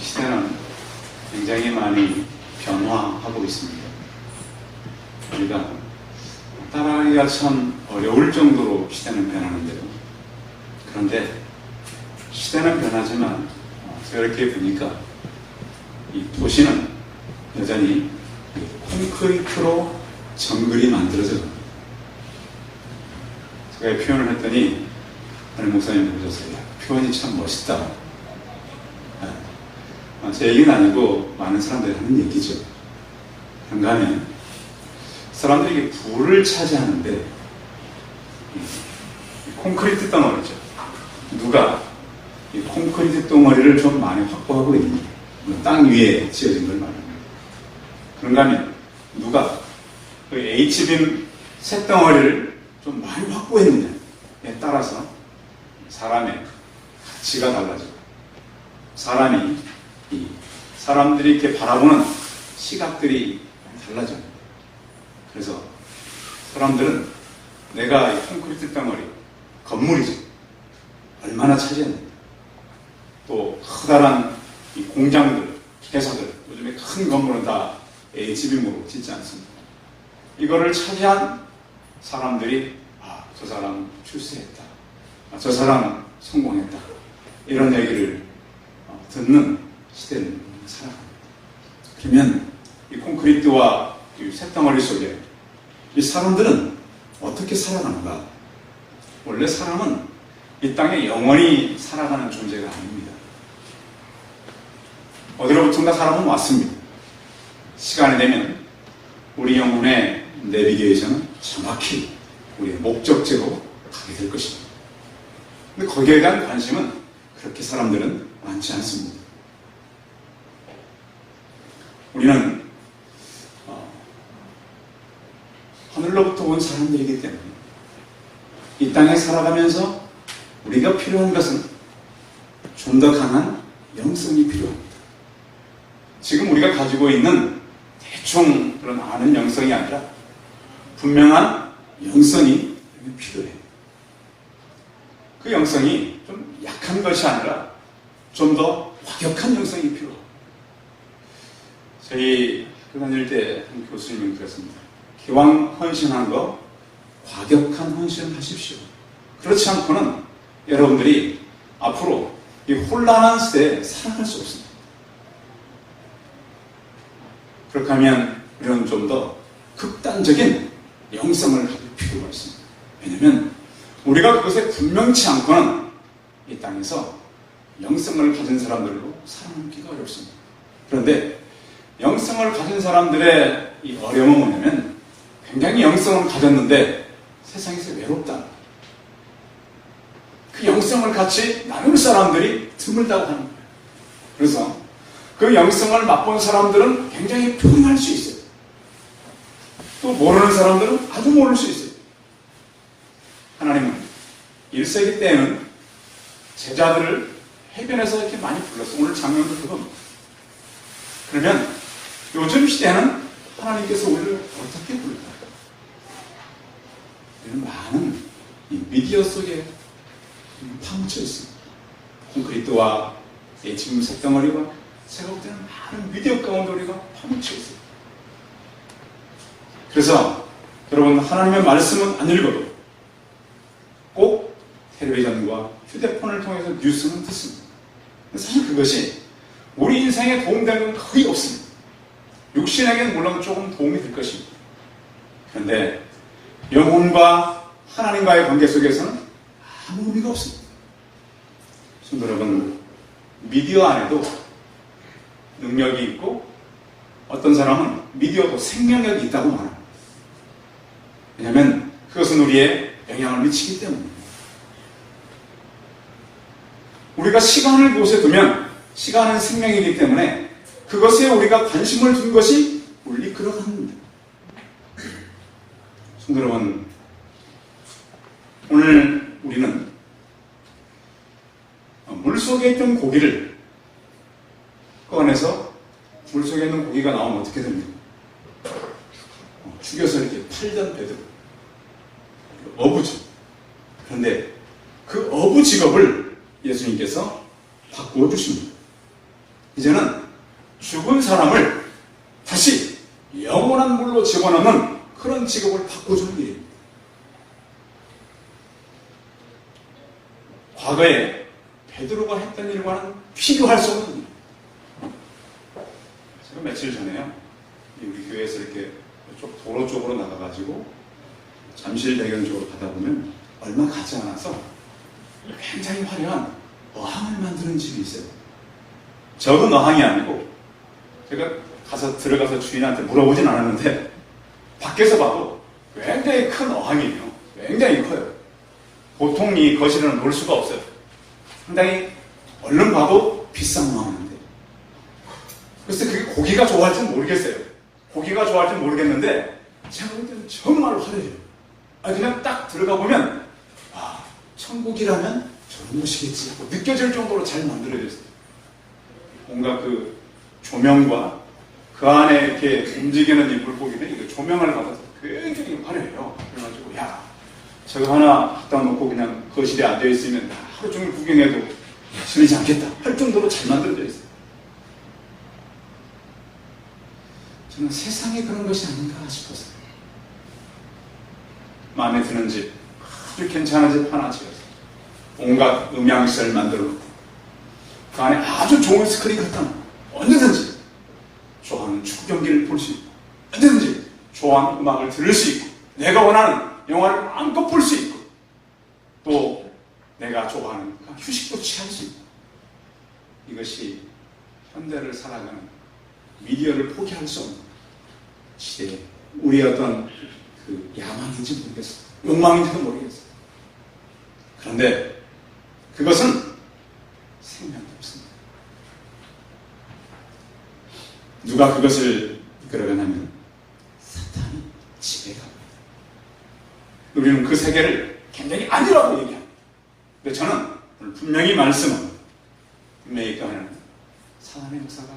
시대는 굉장히 많이 변화하고 있습니다. 우리가 따라하기가 참 어려울 정도로 시대는 변하는데요. 그런데 시대는 변하지만 제가 이렇게 보니까 이 도시는 여전히 콘크리트로 정글이 만들어져 갑니다. 제가 이 표현을 했더니 어느 목사님이 보셨어요. 표현이 참 멋있다. 제 얘기는 아니고 많은 사람들이 하는 얘기죠. 그런가 하면 사람들이 불을 차지하는데 이 콘크리트 덩어리죠. 누가 이 콘크리트 덩어리를 좀 많이 확보하고 있느냐. 땅 위에 지어진 걸 말합니다. 그런가 하면 누가 그 H빔 쇳덩어리를 좀 많이 확보했느냐에 따라서 사람의 가치가 달라지고 사람들이 이렇게 바라보는 시각들이 달라져요. 그래서 사람들은 내가 이 콘크리트 덩어리, 건물이죠. 얼마나 차지했는가. 또 커다란 이 공장들, 회사들, 요즘에 큰 건물은 다 H빔으로 짓지 않습니다. 이거를 차지한 사람들이 저 사람 출세했다. 저 사람 성공했다. 이런 얘기를 듣는 시대를 살아갑니다. 그러면 이 콘크리트와 이 쇳덩어리 속에 이 사람들은 어떻게 살아가는가? 원래 사람은 이 땅에 영원히 살아가는 존재가 아닙니다. 어디로부턴가 사람은 왔습니다. 시간이 되면 우리 영혼의 내비게이션은 정확히 우리의 목적지로 가게 될 것입니다. 근데 거기에 대한 관심은 그렇게 사람들은 많지 않습니다. 우리는 하늘로부터 온 사람들이기 때문에 이 땅에 살아가면서 우리가 필요한 것은 좀 더 강한 영성이 필요합니다. 지금 우리가 가지고 있는 대충 그런 아는 영성이 아니라 분명한 영성이 필요해요. 그 영성이 좀 약한 것이 아니라 좀 더 과격한 영성이 필요해요. 저희 학교 다닐 때 한 교수님이 그랬습니다. 기왕 헌신한 거 과격한 헌신을 하십시오. 그렇지 않고는 여러분들이 앞으로 이 혼란한 시대에 살아갈 수 없습니다. 그렇게 하면 우리는 좀 더 극단적인 영성을 가질 필요가 있습니다. 왜냐하면 우리가 그것에 분명치 않고는 이 땅에서 영성을 가진 사람들로 살아남기가 어렵습니다. 그런데 영성을 가진 사람들의 이 어려움은 뭐냐면 굉장히 영성을 가졌는데 세상에서 외롭다. 그 영성을 같이 나눌 사람들이 드물다고 하는 거예요. 그래서 그 영성을 맛본 사람들은 굉장히 평안할 수 있어요. 또 모르는 사람들은 아주 모를 수 있어요. 하나님은 1세기 때에는 제자들을 해변에서 이렇게 많이 불렀어요. 오늘 장면도 그겁니다. 그러면 요즘 시대는 하나님께서 우리를 어떻게 부를까요? 이런 많은 이 미디어 속에 파묻혀 있습니다. 콘크리트와 지금 쇳덩어리와 제가 볼 때는 많은 미디어 가운데 우리가 파묻혀 있어요. 그래서 여러분 하나님의 말씀은 안 읽어도 꼭 텔레비전과 휴대폰을 통해서 뉴스는 듣습니다. 사실 그것이 우리 인생에 도움되는 건 거의 없습니다. 육신에게는 물론 조금 도움이 될 것입니다. 그런데 영혼과 하나님과의 관계 속에서는 아무 의미가 없습니다. 성도 여러분, 미디어 안에도 능력이 있고 어떤 사람은 미디어도 생명력이 있다고 말합니다. 왜냐하면 그것은 우리의 영향을 미치기 때문입니다. 우리가 시간을 그곳에 두면 시간은 생명이기 때문에 그것에 우리가 관심을 둔 것이 우리 끌어갑니다. 성도 여러분, 오늘 우리는 물속에 있던 고기를 꺼내서 물속에 있는 고기가 나오면 어떻게 됩니까? 죽여서 이렇게 팔던 배들 어부죠. 그런데 그 어부 직업을 예수님께서 바꾸어 주십니다. 이제는 죽은 사람을 다시 영원한 물로 집어넣는 그런 직업을 바꿔주는 일입니다. 과거에 베드로가 했던 일과는 비교할 수 없는 일. 제가 며칠 전에요, 우리 교회에서 이렇게 도로 쪽으로 나가가지고 잠실대교 쪽으로 가다 보면 얼마 가지 않아서 굉장히 화려한 어항을 만드는 집이 있어요. 적은 어항이 아니고, 제가 들어가서 주인한테 물어보진 않았는데 밖에서 봐도 굉장히 큰 어항이에요. 굉장히 커요. 보통 이 거실에는 놓을 수가 없어요. 상당히 얼른 봐도 비싼 어항인데, 글쎄 그게 고기가 좋아할지는 모르겠어요. 고기가 좋아할지는 모르겠는데 제가 볼 때는 정말 화려해요. 그냥 딱 들어가 보면 천국이라면 저런 곳이겠지 하고 느껴질 정도로 잘 만들어져 있어요. 뭔가 그 조명과 그 안에 이렇게 움직이는 이 물고기들이 조명을 받아서 굉장히 화려해요. 그래가지고 저거 하나 갖다 놓고 그냥 거실에 앉아있으면 하루 종일 구경해도 질리지 않겠다 할 정도로 잘 만들어져 있어요. 저는 세상에 그런 것이 아닌가 싶어서 마음에 드는 집, 아주 괜찮은 집 하나 지어서 온갖 음향시설 만들어 놓고 그 안에 아주 좋은 스크린 갖다 놓고 언제든지 좋아하는 축구 경기를 볼 수 있고, 언제든지 좋아하는 음악을 들을 수 있고, 내가 원하는 영화를 마음껏 볼 수 있고, 또 내가 좋아하는 휴식도 취할 수 있고, 이것이 현대를 살아가는 미디어를 포기할 수 없는 시대에 우리의 어떤 그 야망인지 모르겠어요. 욕망인지도 모르겠어요. 그런데 그것은 생명이 없습니다. 누가 그것을 이끌어가냐면 사탄이 지배합니다. 우리는 그 세계를 굉장히 아니라고 얘기합니다. 근데 저는 오늘 분명히 말씀은 분명히 하는 사탄의 역사가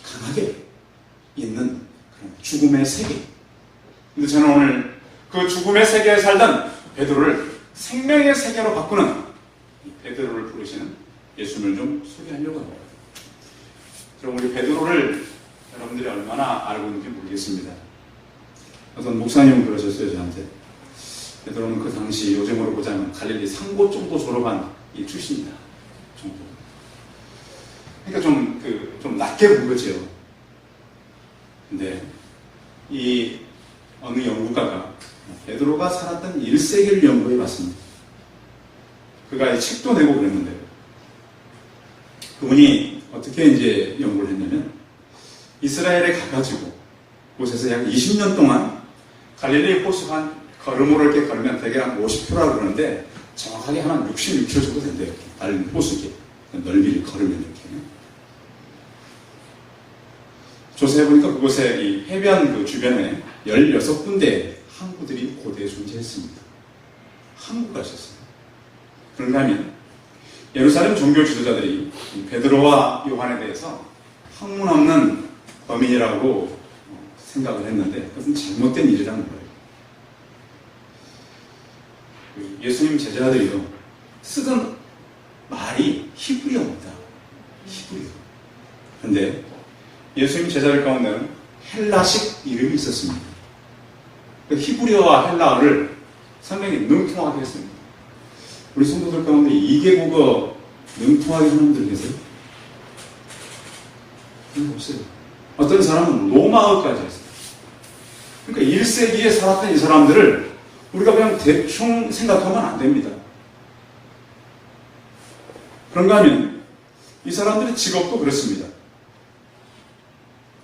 강하게 있는 그런 죽음의 세계. 근데 저는 오늘 그 죽음의 세계에 살던 베드로를 생명의 세계로 바꾸는 이 베드로를 부르시는 예수님을 좀 소개하려고 합니다. 그럼 우리 베드로를 여러분들이 얼마나 알고 있는지 모르겠습니다. 어떤 목사님은 그러셨어요, 저한테. 베드로는 그 당시 요즘으로 보자면 갈릴리 상고 정도 졸업한 이 출신이다 정도. 그러니까 좀 낮게 본 거죠. 근데 이 어느 연구가가 베드로가 살았던 1세기를 연구해 봤습니다. 그가 책도 내고 그랬는데, 그분이 어떻게 이제 연구를 했냐면, 이스라엘에 가가지고 곳에서 약 20년 동안 갈릴리 호수 한 걸음으로 이렇게 걸으면 대개 한 50km라고 그러는데 정확하게 한 66km 정도 된대요. 다른 호수기 넓이를 걸으면 이렇게. 조사해보니까 그곳에 이 해변 그 주변에 16군데 항구들이 고대에 존재했습니다. 항구가 있었어요. 그런가 하면 예루살렘 종교 지도자들이 베드로와 요한에 대해서 학문 없는 범인이라고 생각을 했는데 그것은 잘못된 일이라는 거예요. 예수님 제자들이요 쓰던 말이 히브리어입니다. 히브리어. 그런데 예수님 제자들 가운데는 헬라식 이름이 있었습니다. 그 히브리어와 헬라어를 상당히 능통하게 했습니다. 우리 성도들 가운데 2개국어 능통하게 하는 분들 계세요? 없어요. 어떤 사람은 로마어까지 했어요. 그러니까 1세기에 살았던 이 사람들을 우리가 그냥 대충 생각하면 안 됩니다. 그런가 하면 이 사람들의 직업도 그렇습니다.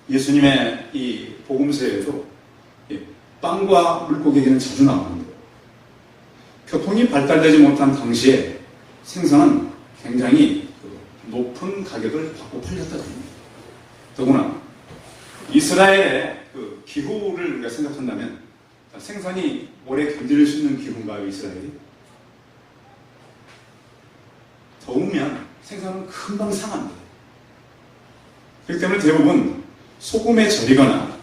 예수님의 이 복음서에도 빵과 물고기에는 자주 나오는데, 교통이 발달되지 못한 당시에 생선은 굉장히 높은 가격을 받고 팔렸다고 합니다. 더구나 이스라엘의 그 기후를 우리가 생각한다면 생선이 오래 견딜 수 있는 기후인가요, 이스라엘이? 더우면 생선은 금방 상합니다. 그렇기 때문에 대부분 소금에 절이거나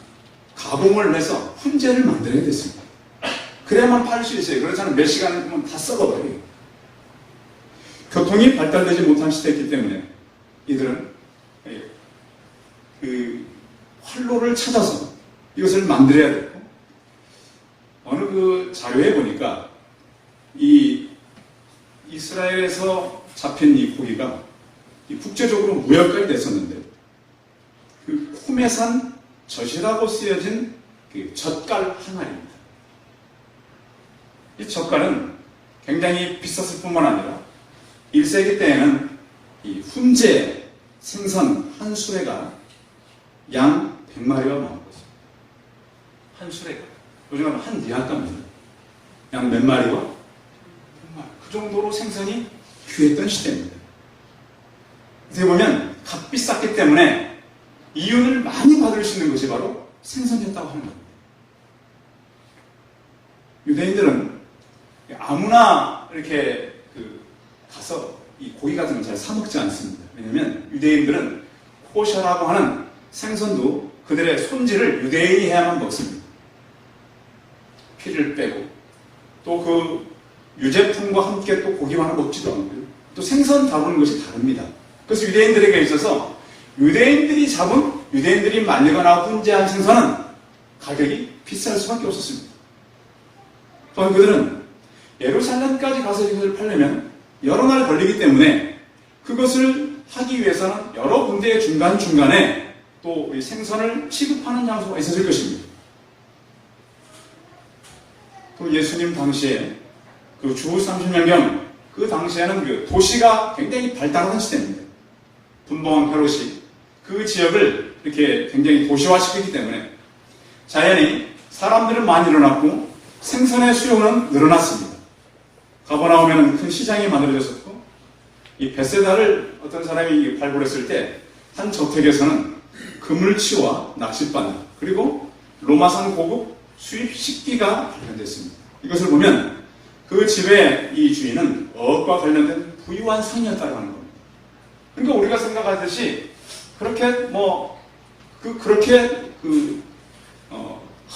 가공을 해서 훈제를 만들어야 됐습니다. 그래야만 팔 수 있어요. 그렇지 않으면 몇 시간이면 다 썩어버려요. 교통이 발달되지 못한 시대였기 때문에 이들은 그 활로를 찾아서 이것을 만들어야 되고, 어느 그 자료에 보니까 이 이스라엘에서 잡힌 이 고기가 국제적으로 무역까지 됐었는데, 그 후메산 젖이라고 쓰여진 그 젓갈 항아리입니다. 이 젓갈은 굉장히 비쌌을 뿐만 아니라 1세기 때에는 이 훈제 생선 한 수레가 양 100마리가 나온 거죠. 한 수레가. 요즘은 한 니아값입니다. 양 몇 마리와? 100마리. 그 정도로 생선이 귀했던 시대입니다. 어떻게 보면 값 비쌌기 때문에 이윤을 많이 받을 수 있는 것이 바로 생선이었다고 하는 겁니다. 유대인들은 아무나 이렇게 가서 이 고기 같은 걸 잘 사먹지 않습니다. 왜냐하면 유대인들은 코샤라고 하는 생선도 그들의 손질을 유대인이 해야만 먹습니다. 피를 빼고 또 그 유제품과 함께 또 고기만을 먹지도 않고요. 또 생선 다루는 것이 다릅니다. 그래서 유대인들에게 있어서 유대인들이 말리거나 훈제한 생선은 가격이 비쌀 수밖에 없었습니다. 또한 그들은 예루살렘까지 가서 이것을 팔려면 여러 날 걸리기 때문에 그것을 하기 위해서는 여러 군데의 중간중간에 또 생선을 취급하는 장소가 있었을 것입니다. 또 예수님 당시에 그 주 30년경 그 당시에는 그 도시가 굉장히 발달하던 시대입니다. 분봉왕 헤롯이 그 지역을 이렇게 굉장히 도시화시키기 때문에 자연히 사람들은 많이 일어났고 생선의 수요는 늘어났습니다. 가버나움에는 큰 시장이 만들어졌었고, 이 베세다를 어떤 사람이 발굴했을 때 한 저택에서는 그물치와 낚싯바늘 그리고 로마산 고급 수입 식기가 발견됐습니다. 이것을 보면 그 집의 이 주인은 어업과 관련된 부유한 상이었다고 하는 겁니다. 그러니까 우리가 생각하듯이 그렇게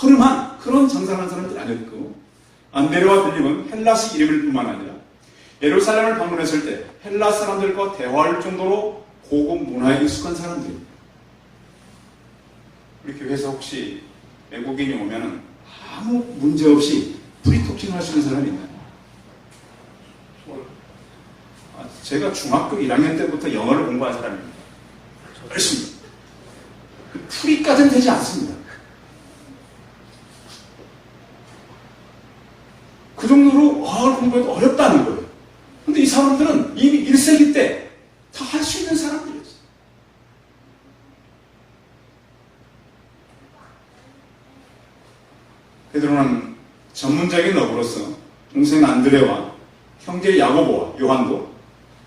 허름한 그런 장사를 하는 사람들이 아니었고, 안드레와 빌립은 헬라식 이름일 뿐만 아니라 예루살렘을 방문했을 때 헬라 사람들과 대화할 정도로 고급 문화에 익숙한 사람들입니다. 우리 교회에서 혹시 외국인이 오면은 아무 문제 없이 프리토킹 할 수 있는 사람이 있나요? 제가 중학교 1학년 때부터 영어를 공부한 사람입니다. 열심히. 풀이까지는 되지 않습니다. 그 정도로 어학을 공부해도 어렵다는 거예요. 근데 이 사람들은 이미 1세기 때 다 할 수 있는 사람들이었어요. 베드로는 전문적인 어부로서 동생 안드레와 형제 야고보와 요한도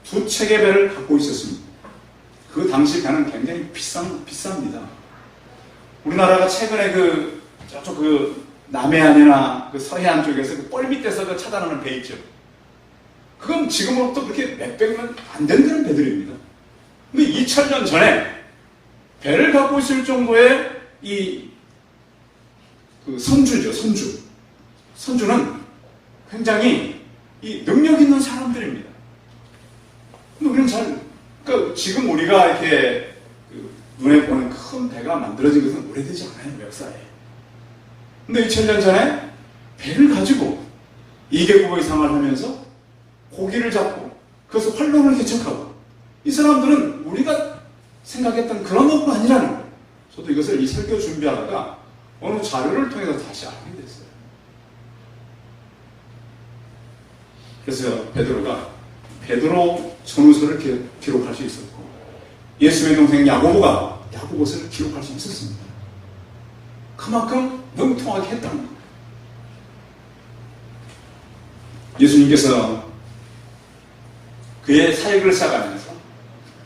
두 척의 배를 갖고 있었습니다. 그 당시 배는 굉장히 비쌉니다. 우리나라가 최근에 저쪽 남해안이나 서해안 쪽에서 뻘 밑에서 차단하는 배 있죠. 그건 지금으로부터 그렇게 몇백년 안 된다는 배들입니다. 근데 2000년 전에 배를 갖고 있을 정도의 선주죠, 선주. 선주는 굉장히 능력 있는 사람들입니다. 근데 우리는 그러니까 지금 우리가 이렇게 눈에 보는 큰 배가 만들어진 것은 오래되지 않아요, 역사에. 근데 2000년 전에 배를 가지고 2개국의 생활을 하면서 고기를 잡고 그것을 활동을 개척하고, 이 사람들은 우리가 생각했던 그런 업가 아니라는 거예요. 저도 이 설교 준비하다가 어느 자료를 통해서 다시 알게 됐어요. 그래서 베드로 전후서를 기록할 수 있었고, 예수의 동생 야고보서를 기록할 수 있었습니다. 그만큼 능통하게 했다는 거예요. 예수님께서 그의 사역을 시작하면서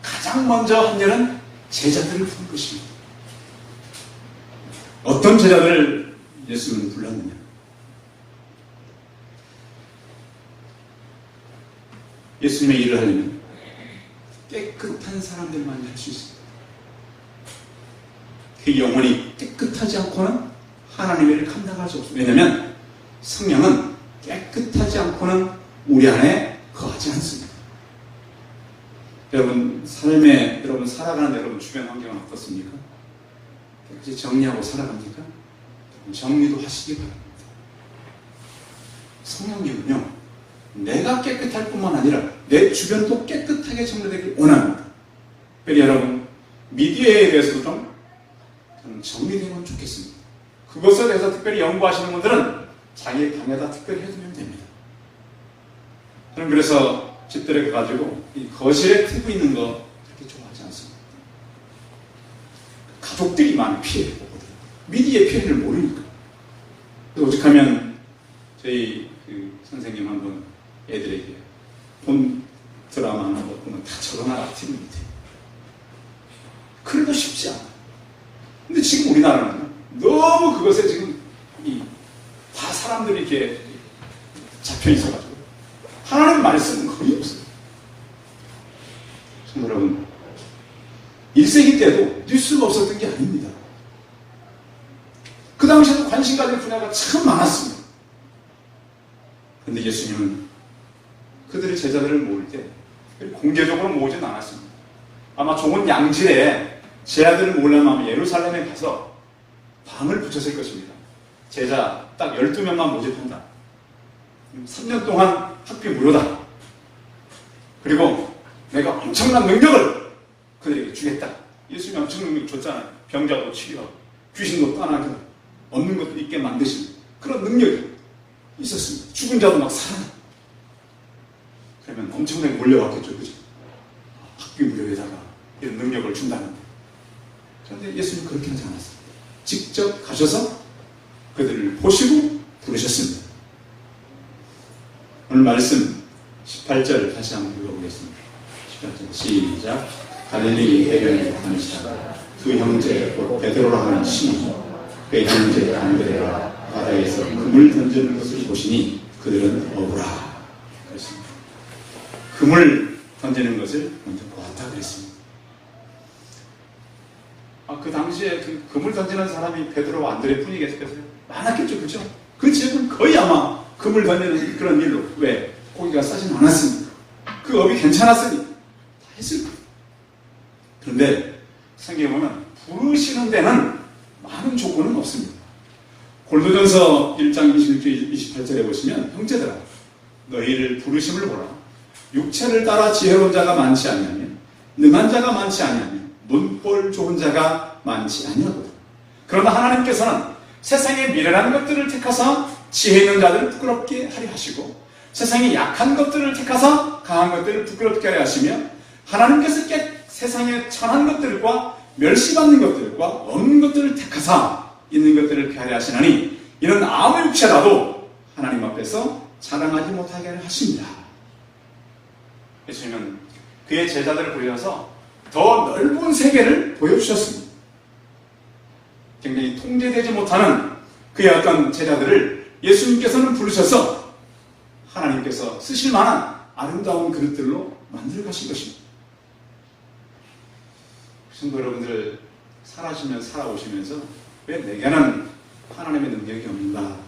가장 먼저 한 일은 제자들을 부른 것입니다. 어떤 제자들을 예수님은 불렀느냐? 예수님의 일을 하려면 깨끗한 사람들만 할 수 있습니다. 그 영혼이 깨끗하지 않고는 하나님의 일을 감당할 수 없습니다. 왜냐하면 성령은 깨끗하지 않고는 우리 안에 거하지 않습니다. 여러분, 여러분 살아가는 여러분 주변 환경은 어떻습니까? 깨끗이 정리하고 살아갑니까? 정리도 하시기 바랍니다. 성령님은요, 내가 깨끗할 뿐만 아니라 내 주변도 깨끗하게 정리되길 원합니다. 특별히 여러분, 미디어에 대해서도 좀 저는 정리되면 좋겠습니다. 그것에 대해서 특별히 연구하시는 분들은 자기 방에다 특별히 해두면 됩니다. 저는 그래서 집들에 가가지고 이 거실에 TV 있는 거 그렇게 좋아하지 않습니다. 가족들이 많이 피해를 보거든요. 미디어의 피해를 모르니까. 오직하면 저희 그 선생님 한 분 애들에게 본 드라마나 뭐 보면 다 적어놔라 TV 밑에. 그래도 쉽지 않아요. 근데 지금 우리나라는 너무 그것에 지금 다 사람들이 이렇게 잡혀 있어가지고 하나님 말씀은 거의 없어요. 성도 여러분, 1세기 때도 뉴스가 없었던 게 아닙니다. 그 당시에도 관심 가질 분야가 참 많았습니다. 그런데 예수님은 그들의 제자들을 모을 때 공개적으로 모으진 않았습니다. 아마 좋은 양질에 제 아들을 모으려면 예루살렘에 가서 방을 붙였을 것입니다. 제자 딱 12명만 모집한다. 3년 동안 학비 무료다. 그리고 내가 엄청난 능력을 그들에게 주겠다. 예수님이 엄청난 능력 줬잖아요. 병자도 치료하고 귀신도 떠나고 없는 것도 있게 만드시는 그런 능력이 있었습니다. 죽은 자도 막 살아나. 그러면 엄청나게 몰려왔겠죠. 그죠? 학비 무료에다가 이런 능력을 준다는데. 그런데 예수님 그렇게 하지 않았습니다. 직접 가셔서 그들을 보시고 부르셨습니다. 오늘 말씀 18절 다시 한번 읽어보겠습니다. 18절 시작. 갈릴리 해변에 다니시다가 두 형제 곧 베드로라 하는 시몬 그의 형제 안드레가 바다에서 금을 던지는 것을 보시니 그들은 어부라 그랬습니다. 금을 던지는 것을 먼저 보았다 그랬습니다. 그 당시에 그 금을 던지는 사람이 베드로와 안드레 뿐이겠어요? 많았겠죠, 그죠? 그 지역은 거의 아마 금을 던지는 그런 일로. 왜? 고기가 싸진 않았으니까. 그 업이 괜찮았으니까. 다 했을 거예요. 그런데 성경에 보면 부르시는 데는 많은 조건은 없습니다. 골로전서 1장 26절 28절에 보시면 형제들아 너희를 부르심을 보라. 육체를 따라 지혜로운 자가 많지 아니하며 능한 자가 많지 아니하며 문벌 좋은 자가 많지 아니하거든. 그러나 하나님께서는 세상의 미련한 것들을 택하사 지혜 있는 자들을 부끄럽게 하려 하시고 세상의 약한 것들을 택하사 강한 것들을 부끄럽게 하려 하시며 하나님께서 세상의 천한 것들과 멸시받는 것들과 없는 것들을 택하사 있는 것들을 피하려 하시나니 이는 아무 육체라도 하나님 앞에서 자랑하지 못하게 하십니다. 예수님은 그의 제자들을 부르셔서 더 넓은 세계를 보여주셨습니다. 굉장히 통제되지 못하는 그의 어떤 제자들을 예수님께서는 부르셔서 하나님께서 쓰실 만한 아름다운 그릇들로 만들어 가신 것입니다. 성도 여러분들 살아오시면서 왜 내게는 하나님의 능력이 없는가?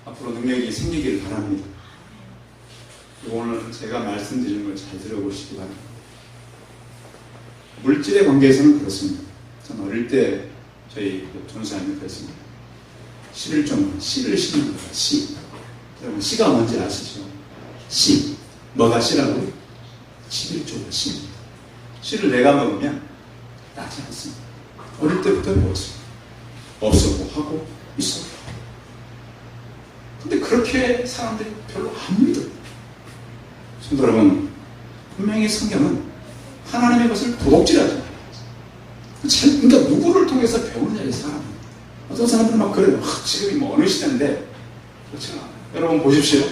앞으로 능력이 생기기를 바랍니다. 오늘 제가 말씀드리는 걸 잘 들어보시기 바랍니다. 물질의 관계에서는 그렇습니다. 전 어릴 때 저희 전사님이 그랬습니다. 11종, 씨를 심는 거예요. 씨. 여러분 씨가 뭔지 아시죠? 씨. 뭐가 씨라고요? 11조가 씨입니다. 씨를 내가 먹으면 나지 않습니다. 어릴 때부터 먹었습니다. 없어도 하고 있어도 하고. 근데 그렇게 사람들이 별로 안 믿어요. 성도 여러분, 분명히 성경은 하나님의 것을 도둑질하지 말아요. 그러니까 누구를 통해서 배우느냐의 사람입니다. 어떤 사람들은 막 그래요. 지금이 뭐 어느 시대인데 그렇지 않아요. 여러분 보십시오.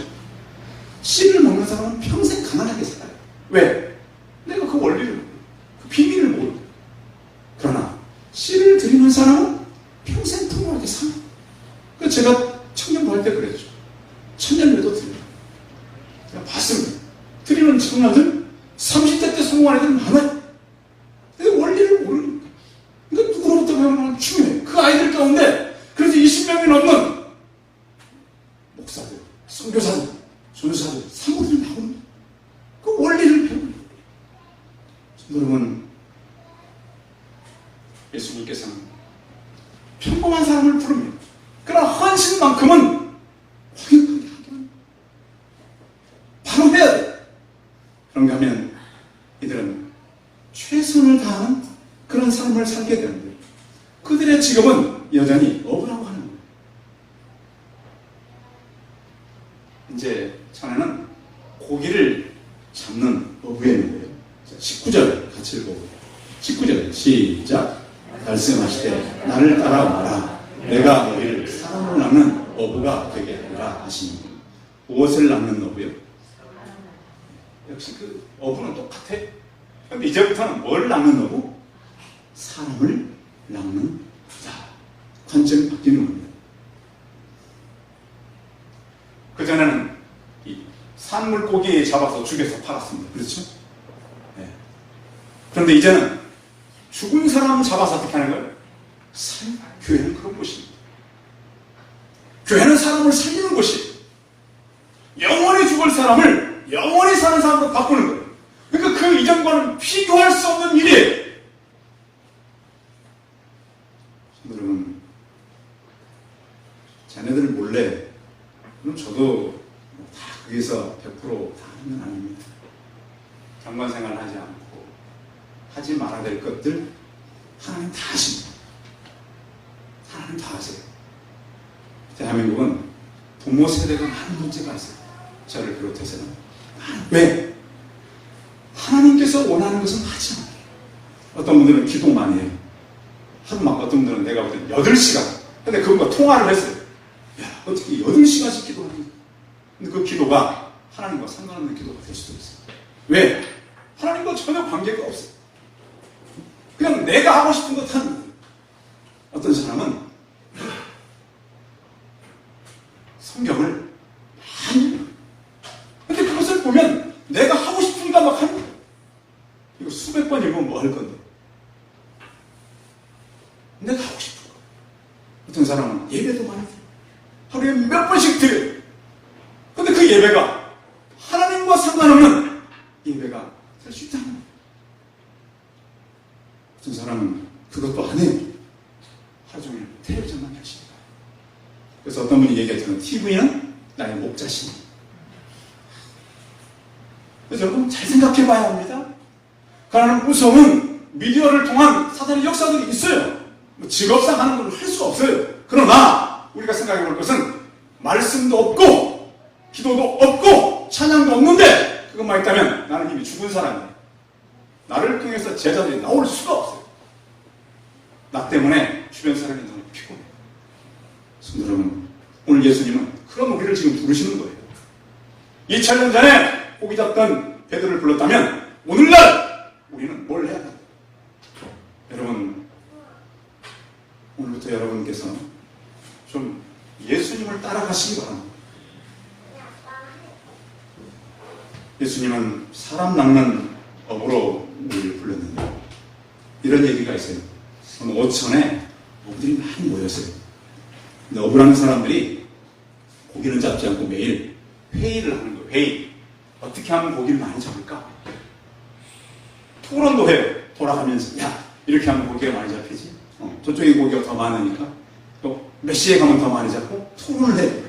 씨를 먹는 사람은 평생 가난하게 살아요. 왜? 내가 그 원리를 모르고 그 비밀을 모르고. 그러나 씨를 드리는 사람은 평생 풍요하게 살아요. 그래서 제가 청년부 할 때 그랬죠. 천년회도 드려요. 제가 봤습니다. 드리는 청년들 30대 때 성공한 애들 많아요. 근데 원리를 모르니까. 그러니까 누구로부터 배우는 중요해요. 그 아이들 가운데 그래서 20명이 넘는 목사들, 선교사들, 전사들, 사모들이 나오는 그 원리를 배우는 거예요. 여러분, 주께서는 평범한 사람을 부릅니다. 그러나 헌신만큼은 확연하게 하기는 바로 해야 돼. 그런가 하면 이들은 최선을 다하는 그런 삶을 살게 되는데 그들의 직업은 여전히 어부라고 하는 거예요. 이제 전에는 고기를 잡는 어부였는데요. 19절 같이 읽어보세요. 19절 시작. 말씀하시되 나를 따라와라. 내가 너희를 사람으로 낚는 어부가 되게 하리라 하시니 무엇을 낚는 어부요? 역시 그 어부는 똑같아. 그런데 이제부터는 뭘 낚는 어부? 사람을 낚는 자. 관점이 바뀌는 겁니다. 그전에는 이 산물고기 잡아서 죽여서 팔았습니다. 그렇죠? 네. 그런데 이제는 죽은 사람 잡아서 어떻게 하는 거예요? 교회는 그런 곳입니다. 교회는 사람을 살리는 곳이에요. 영원히 죽을 사람을 영원히 사는 사람으로 바꾸는 거예요. 그러니까 그 이전과는 비교할 수 없는 일이에요. 여러분, 자녀들 몰래, 그럼 저도 다 거기서 100% 다 하는 건 아닙니다. 경건생활 하지 않고 하지 말아야 될 것들 하나님 다 하십니다. 하나님 다 하세요. 대한민국은 부모 세대가 많은 문제가 있어요. 저를 비롯해서는. 왜? 하나님께서 원하는 것은 하지 않아요. 어떤 분들은 기도 많이 해요. 하루 막 어떤 분들은 내가 볼 때 8시간. 근데 그분과 통화를 했어요. 야, 어떻게 8시간씩 기도하니? 근데 그 기도가 하나님과 상관없는 기도가 될 수도 있어요. 왜? 하나님과 전혀 관계가 없어요. 그냥 내가 하고 싶은 것 하는 거예요. 어떤 사람은 성경을 많이 읽어요. 근데 그것을 보면 내가 하고 싶으니까 막 하는 거예요. 이거 수백 번 읽으면 뭐 할 건데? 내가 하고 싶은 거. 어떤 사람은 예배도 많이 드려요. 하루에 몇 번씩 드려요. 근데 그 예배가 하나님과 상관없는 예배가 될 수 있다는 거예요. 어떤 사람은 그것도 안 해요. 하루 종일 텔레비전만 하십니다. 그래서 어떤 분이 얘기했잖아요. TV는 나의 목자신. 그래서 여러분 잘 생각해 봐야 합니다. 그러나 무서운 미디어를 통한 사단의 역사들이 있어요. 직업상 하는 걸 할 수 없어요. 그러나 우리가 생각해 볼 것은 말씀도 없고 기도도 없고 찬양도 없는데 그것만 있다면 나는 이미 죽은 사람이에요. 나를 통해서 제자들이 나올 수가 없어요. 나 때문에 주변 사람이 너무 피곤해요. 성도 여러분, 오늘 예수님은 그런 우리를 지금 부르시는 거예요. 2000년 전에 고기 잡던 베드로를 불렀다면 오늘날 우리는 뭘 해야 돼요? 여러분, 오늘부터 여러분께서 좀 예수님을 따라가시기 바랍니다. 예수님은 사람 낚는 어부로 우리를 불렀는데 이런 얘기가 있어요. 어느 오천에 어부들이 많이 모였어요. 근데 어부라는 사람들이 고기는 잡지 않고 매일 회의를 하는 거예요. 회의. 어떻게 하면 고기를 많이 잡을까? 토론도 해요. 돌아가면서 야, 이렇게 하면 고기가 많이 잡히지? 저쪽에 고기가 더 많으니까 또 몇 시에 가면 더 많이 잡고 토론을 해요.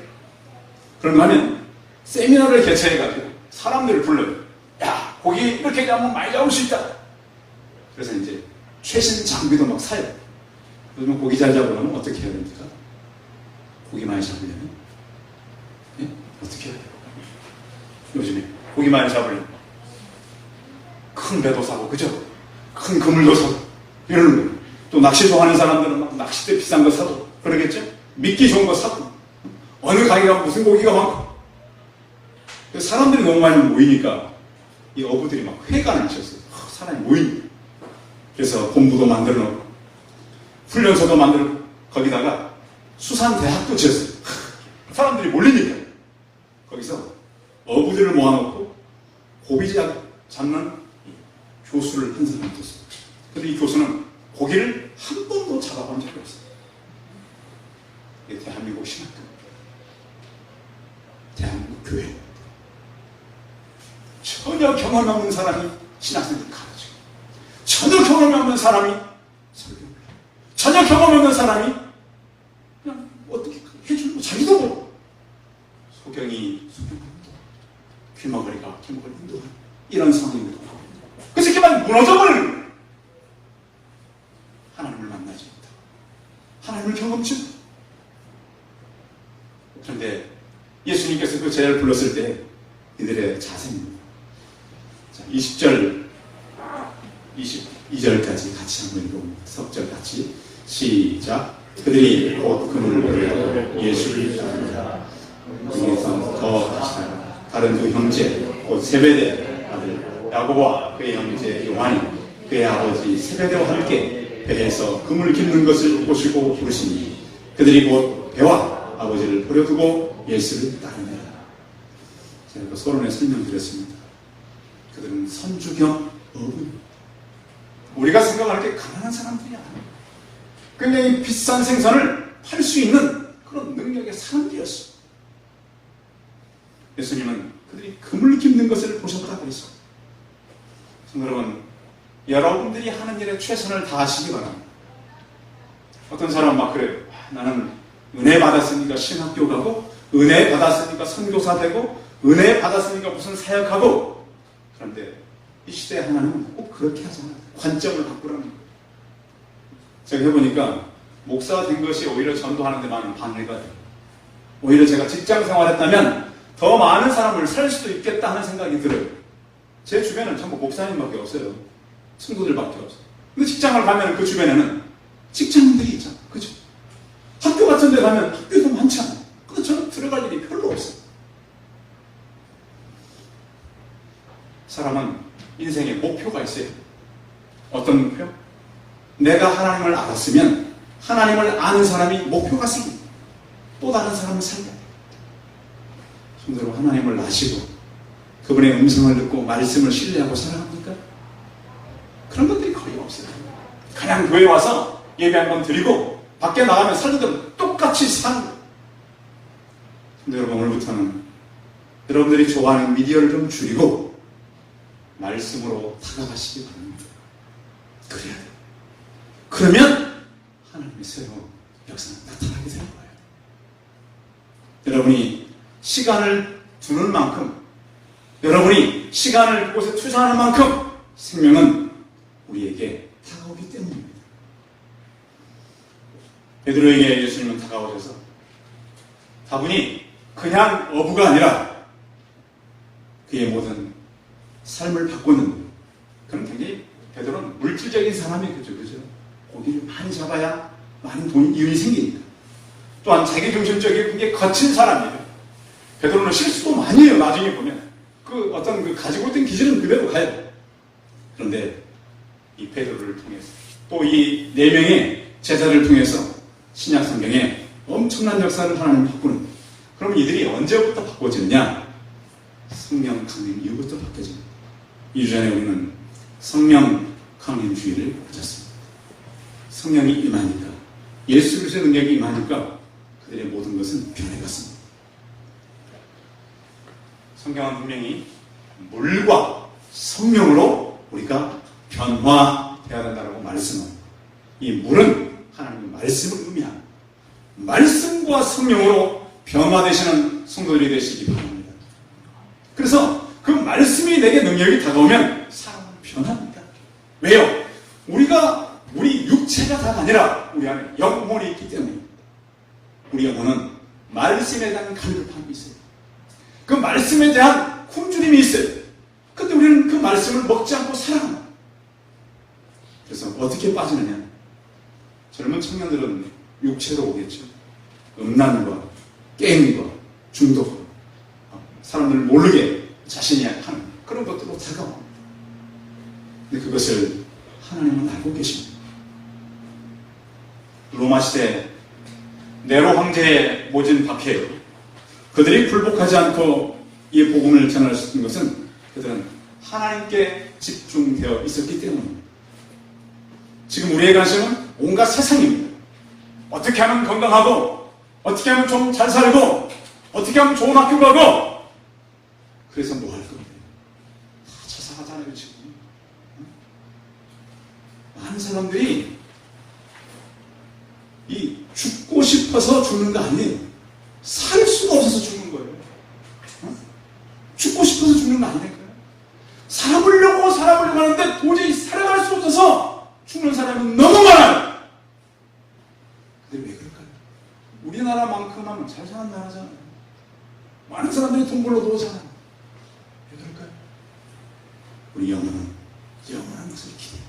그런가 하면 세미나를 개최해가지고 사람들을 불러요. 야, 고기 이렇게 잡으면 많이 잡을 수 있다. 그래서 이제 최신 장비도 막 사요. 요즘 고기 잘 잡으려면 어떻게 해야 됩니까? 고기 많이 잡으려면? 예? 어떻게 해야 돼요? 요즘에 고기 많이 잡으려면 큰 배도 사고, 그죠? 큰 그물도 사고 이러는 거예요. 또 낚시 좋아하는 사람들은 막 낚싯대 비싼 거 사고 그러겠죠? 미끼 좋은 거 사고 어느 가게가 무슨 고기가 많고 사람들이 너무 많이 모이니까 이 어부들이 막 회관을 하셨어요. 사람이 모이니까. 그래서 본부도 만들어 놓고 훈련소도 만들고 거기다가 수산대학도 지었어요. 사람들이 몰리니까 거기서 어부들을 모아놓고 고기 잡는 교수를 한 사람이 있었어요. 근데 이 교수는 고기를 한 번도 잡아본 적이 없어요. 이게 대한민국 신학교입니다. 대한민국 교회. 전혀 경험이 없는 사람이 신학생들 가르치고 전혀 경험이 없는 사람이 설교를 해요. 전혀 경험 없는 사람이 그냥 어떻게 해주고 자기도 뭐 소경이 귀머거리가 이런 상황입니다. 그래서 그만 무너져버리는 거예요. 하나님을 만나지 못하고 하나님을 경험치 못하고. 그런데 예수님께서 그 제자를 불렀을 때 이들의 자세입니다. 자, 20절 22절까지 같이 한번 읽어봅니다. 석절 같이 시작. 그들이 곧 그물을 버리고 예수를 따르다 중에서 더 다른 두 형제 곧 세베대 아들 야고보와 그의 형제 요한이 그의 아버지 세베대와 함께 배에서 그물 깁는 것을 보시고 부르시니 그들이 곧 배와 아버지를 버려두고 예수를 따르니라. 제가 그 서론에 설명드렸습니다. 그들은 선주경 어부, 우리가 생각할 때 가난한 사람들이 아니에요. 굉장히 비싼 생선을 팔 수 있는 그런 능력의 사람들이었어요. 예수님은 그들이 그물 깁는 것을 보셨다 그랬어요. 여러분, 여러분들이 하는 일에 최선을 다하시기 바랍니다. 어떤 사람은 막 그래요. 나는 은혜 받았으니까 신학교 가고, 은혜 받았으니까 선교사 되고, 은혜 받았으니까 무슨 사역하고. 그런데 이 시대에 하나님은 꼭 그렇게 하잖아요. 관점을 바꾸라는 거예요. 제가 해보니까 목사가 된 것이 오히려 전도하는 데 많은 방해가 돼요. 오히려 제가 직장 생활했다면 더 많은 사람을 살 수도 있겠다 하는 생각이 들어요. 제 주변은 전부 목사님밖에 없어요. 친구들밖에 없어요. 근데 직장을 가면 그 주변에는 직장인들이 있잖아요. 그죠? 학교 같은 데 가면 학교도 많잖아요. 근데 저는 들어갈 일이 별로 없어요. 사람은 인생에 목표가 있어요. 어떤 목표? 내가 하나님을 알았으면 하나님을 아는 사람이 목표가 생깁니다. 또 다른 사람을 살려야 돼요. 손으로 하나님을 아시고 그분의 음성을 듣고 말씀을 신뢰하고 살아갑니까? 그런 것들이 거의 없어요. 그냥 교회 와서 예배 한번 드리고 밖에 나가면 살던 똑같이 사는 거예요. 근데 여러분, 오늘부터는 여러분들이 좋아하는 미디어를 좀 줄이고 말씀으로 다가가시기 바랍니다. 그래야 돼요. 그러면 하나님의 새로운 역사는 나타나게 되는 거예요. 여러분이 시간을 두는 만큼, 여러분이 시간을 그곳에 투자하는 만큼 생명은 우리에게 다가오기 때문입니다. 베드로에게 예수님은 다가오셔서 다분히 그냥 어부가 아니라 그의 모든 삶을 바꾸는 그런 굉장히 베드로는 물질적인 사람이겠죠. 그죠? 고기를 많이 잡아야 많은 이윤이 생기니까. 또한 자기중심적인 굉장히 거친 사람이에요. 베드로는 실수도 많이 해요. 나중에 보면. 그 어떤 그 가지고 있던 기질은 그대로 가요. 그런데 이 베드로를 통해서 또 이 4명의 제자를 통해서 신약 성경에 엄청난 역사를 하나님 바꾸는. 그러면 이들이 언제부터 바꿔지느냐? 성령 강림 이후부터 바뀌어집니다. 2주 전에 우리는 성령 강림주의를 가졌습니다. 성령이 임하니까, 예수 그리스도의 능력이 임하니까 그들의 모든 것은 변해갔습니다. 성경은 분명히 물과 성령으로 우리가 변화되어야 된다고 말씀합니다. 이 물은 하나님의 말씀을 의미합니다. 말씀과 성령으로 변화되시는 성도들이 되시기 바랍니다. 그래서 그 말씀이 내게 능력이 다가오면 사람은 변합니다. 왜요? 우리 육체가 다가 아니라 우리 안에 영혼이 있기 때문입니다. 우리 영혼은 말씀에 대한 갈급함이 있어요. 그 말씀에 대한 굶주림이 있어요. 근데 우리는 그 말씀을 먹지 않고 살아갑니다. 그래서 어떻게 빠지느냐? 젊은 청년들은 육체로 오겠죠. 음란과 게임과 중독과 사람들을 모르게 자신이 하는 그런 것들로 다가옵니다. 근데 그것을 하나님은 알고 계십니다. 로마 시대 네로 황제의 모진 박해요. 그들이 굴복하지 않고 이 복음을 전할 수 있는 것은 그들은 하나님께 집중되어 있었기 때문입니다. 지금 우리의 관심은 온갖 세상입니다. 어떻게 하면 건강하고, 어떻게 하면 좀 잘 살고, 어떻게 하면 좋은 학교 가고, 그래서 뭐 할 겁니다. 다 자상하잖아요, 지금. 많은 사람들이 싶어서 죽는 거 아니에요. 살 수가 없어서 죽는 거예요. 죽고 싶어서 죽는 거 아니니까요. 살아보려고 하는데 도저히 살아갈 수 없어서 죽는 사람이 너무 많아요. 근데 왜 그럴까요? 우리나라만큼 하면 잘 사는 나라잖아요. 많은 사람들이 돈 벌러도 살아요. 왜 그럴까요? 우리 영혼은 영원한 것을 기대해요.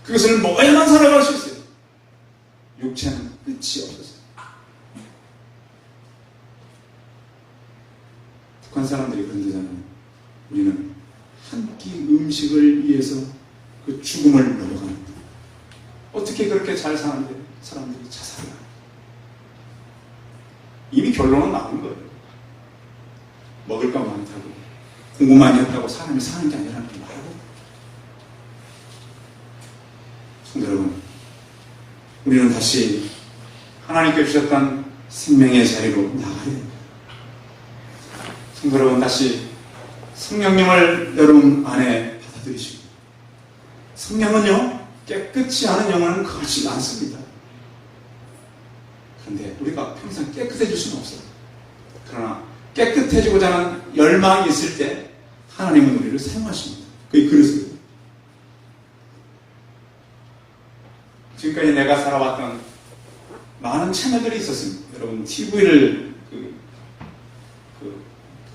그것을 먹어야만 살아갈 수 있어요. 육체는 끝이 없어서. 북한 사람들이 그런 데잖아요. 우리는 한 끼 음식을 위해서 그 죽음을 넘어갑니다. 어떻게 그렇게 잘 사는데 사람들이 자살을 해요? 이미 결론은 나온 거예요. 먹을 것 많다고 공부 많이 했다고 사람이 사는 게 아니라는 걸 말하고. 성도 여러분, 우리는 다시 하나님께 주셨던 생명의 자리로 나가야 됩니다. 성도 여러분, 다시 성령님을 여러분 안에 받아들이시고, 성령은요 깨끗이 하는 영혼은 그렇지 않습니다. 그런데 우리가 평생 깨끗해질 수는 없어요. 그러나 깨끗해지고자 하는 열망이 있을 때 하나님은 우리를 사용하십니다. 그게 그릇입니다. 지금까지 내가 살아왔던 많은 채널들이 있었습니다. 여러분 TV를 그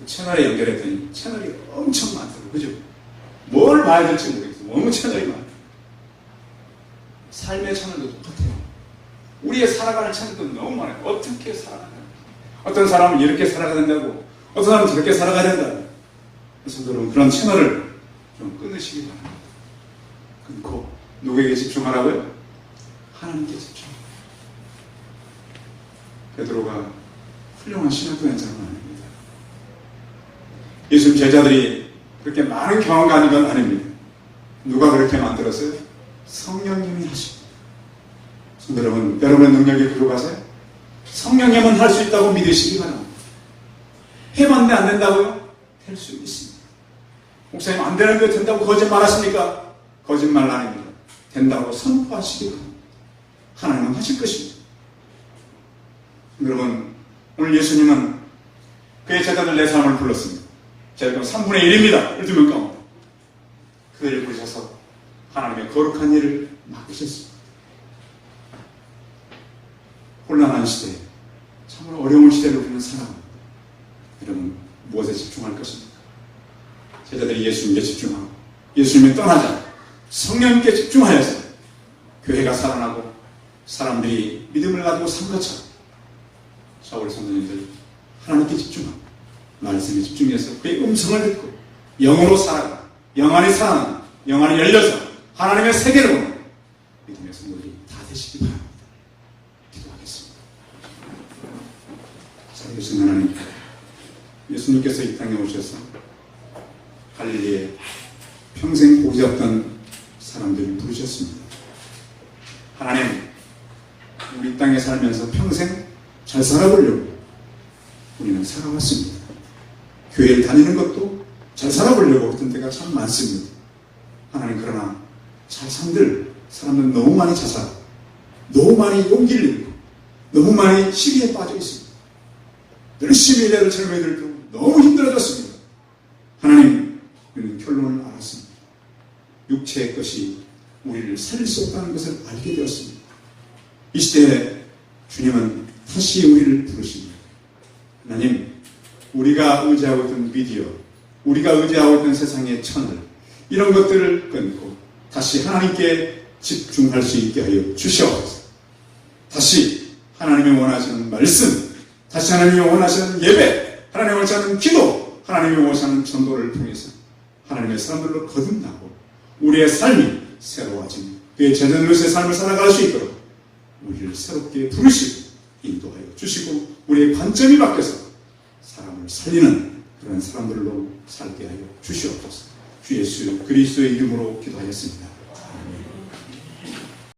채널에 연결했더니 채널이 엄청 많더라고요. 그죠? 뭘 봐야 될지 모르겠어요. 너무 채널이 많아요. 삶의 채널도 똑같아요. 우리의 살아가는 채널도 너무 많아요. 어떻게 살아가야 된다. 어떤 사람은 이렇게 살아가야 된다고, 어떤 사람은 저렇게 살아가야 된다. 그래서 여러분 그런 채널을 좀 끊으시기 바랍니다. 끊고 누구에게 집중하라고요? 하나님께 집중. 베드로가 훌륭한 신학교연장은 아닙니다. 예수님 제자들이 그렇게 많은 경험을 가진 건 아닙니다. 누가 그렇게 만들었어요? 성령님이 하십니다. 여러분, 여러분의 능력이 부족하세요? 성령님은 할 수 있다고 믿으시기 바랍니다. 해봤는데 안 된다고요? 될 수 있습니다. 목사님 안 되는데 된다고 거짓말 하십니까? 거짓말 아닙니다. 된다고 선포하시기 바랍니다. 하나님은 하실 것입니다. 여러분, 오늘 예수님은 그의 제자들 네 사람을 불렀습니다. 제가 3분의 1입니다. 12명 가운데. 그들을 부르셔서 하나님의 거룩한 일을 맡기셨습니다. 혼란한 시대에, 참으로 어려운 시대를 우리는 살아갑니다. 여러분, 무엇에 집중할 것입니까? 제자들이 예수님께 집중하고, 예수님이 떠나자 성령님께 집중하여서 교회가 살아나고 사람들이 믿음을 가지고 산 것처럼 사울 선생님들 하나님께 집중하고 말씀에 집중해서 그의 음성을 듣고 영으로 살아가, 영안이 살아나, 영안이 열려서 하나님의 세계를 보는 믿음의 성도들이 다 되시기 바랍니다. 기도하겠습니다. 살아계신 하나님, 예수님께서 이 땅에 오셔서 갈릴리에 평생 보지 없던 사람들을 부르셨습니다. 하나님, 우리 땅에 살면서 평생 잘 살아보려고 우리는 살아왔습니다. 교회를 다니는 것도 잘 살아보려고 어떤 때가 참 많습니다. 하나님, 그러나 잘 산들 사람들은 너무 많이 자살, 너무 많이 용기를 잃고 너무 많이 시기에 빠져 있습니다. 열심히 일하는 젊은이들도 너무 힘들어졌습니다. 하나님, 우리는 결론을 알았습니다. 육체의 것이 우리를 살릴 수 없다는 것을 알게 되었습니다. 이 시대에 주님은 다시 우리를 부르십니다. 하나님, 우리가 의지하고 있던 미디어, 우리가 의지하고 있던 세상의 천을, 이런 것들을 끊고 다시 하나님께 집중할 수 있게 하여 주시옵소서. 다시 하나님이 원하시는 말씀, 다시 하나님이 원하시는 예배, 하나님이 원하시는 기도, 하나님이 원하시는 전도를 통해서 하나님의 사람들로 거듭나고 우리의 삶이 새로워지는 그의 제자들로서의 삶을 살아갈 수 있도록 우리를 새롭게 부르시고 인도하여 주시고 우리의 관점이 바뀌어서 사람을 살리는 그런 사람들로 살게 하여 주시옵소서. 주 예수 그리스도의 이름으로 기도하였습니다. 아멘.